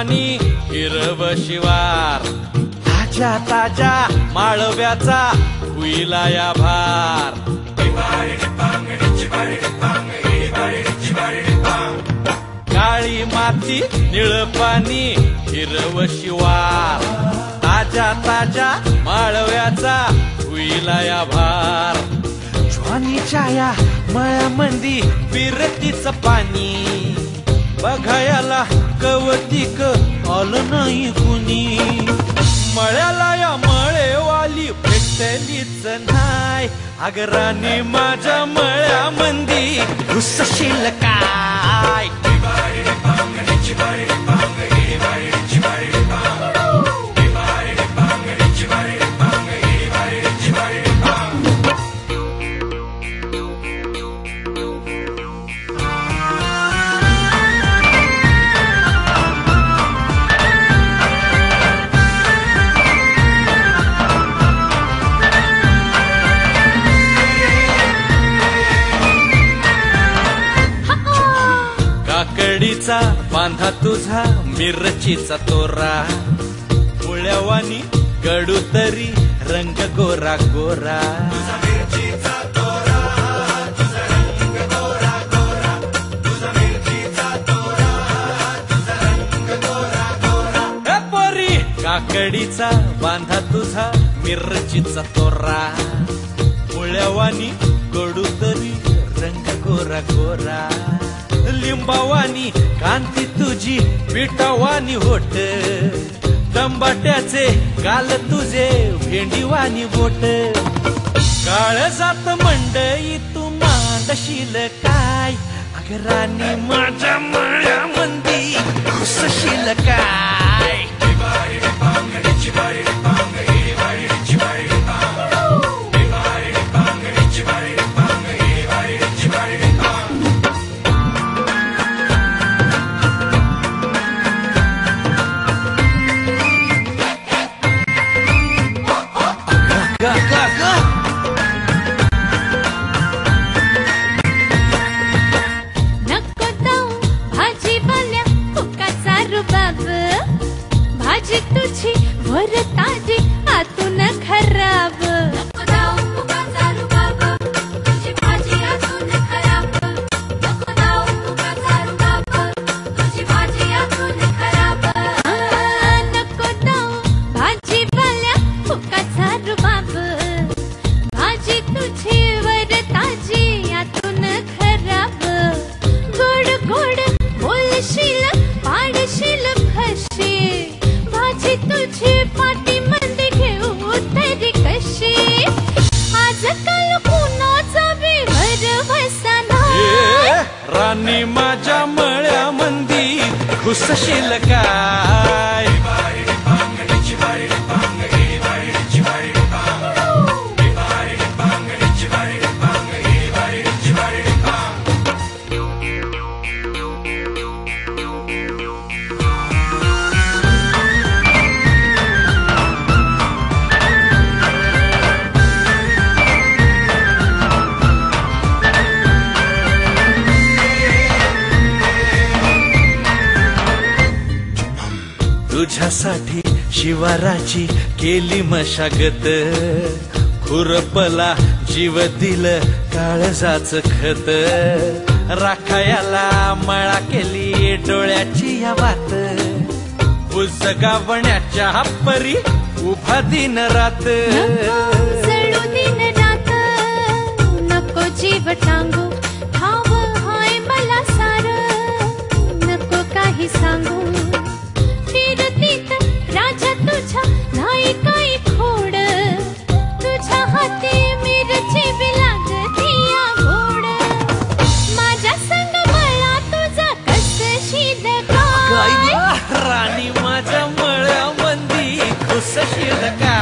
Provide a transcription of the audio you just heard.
वाणी हिरव शिवार, ताज्या ताज्या माळव्याचा हुईला या भार. काळी माती निळ पाणी हिरव शिवार, ताज्या ताज्या माळव्याचा हुईला या भार. ज्वानीच्या या मळ्यामंदी विरतीचं पाणी, बघायला कवतिक आलं नाही कुणी. मळ्याला या मळेवाली भेटलीच नाही, अगं राणी माझ्या मळ्यामंदी घुसशील काय. काकडीचा बांधा तुझा मिरचीचा तोरा, मुळ्यावानी कडू तरी रंग गोरा गोरा. परी काकडीचा बांधा तुझा मिरचीचा तोरा, मुळ्यावानी कडू तरी रंग गोरा गोरा. लिंबावानी कांती तुझी पिठावानी होठ, टंबाट्याचे गाल तुझे भेंडीवानी बोट. काळजात मंडई तू मांडशील काय, अगं राणी माझ्या मळ्यामंदी घुसशील काय. नको जाऊ भाजीवाल्या फुकाचा रुबाब, भाजी तुझी वर ताजी आतून खराब. नको जाऊ फुकाचा रुबाब, तुझी भाजी आतून खराब. नको जाऊ फुकाचा रुबाब, तुझी भाजी आतून खराब. नको जाऊ भाजीवाल्या फुकाचा रुबाब, भाजी तुझी वर ताजी आतून खराब. गोड गोड बोलशील पाडशील फशी, भाजी तुझी पाठीमध्ये घेऊ तरी कशी. आजकाल कुणाचा बी भरवसा नाही, राणी माझ्या मळ्यामंदी घुसशील काय. तुझ्यासाठी शिवाराची केली मशागत, खुरपला जीव दिलं काळजाच खत. राखायाला मळा केली डोळ्याची या बात, उजगावण्याच्या परी उभा दिन रात. सळू दिन रात नको जीव टांगू, ठाव हाय मला सार नको काही सांगू. फिरतीत राजा तुझ्या नाही काही खोड, तुझ्या हाती मिरची बी लागती या गोड. माझ्या संग मला तुझा कसशील काय, राणी माझ्या मळ्यामंदी घुसशील काय.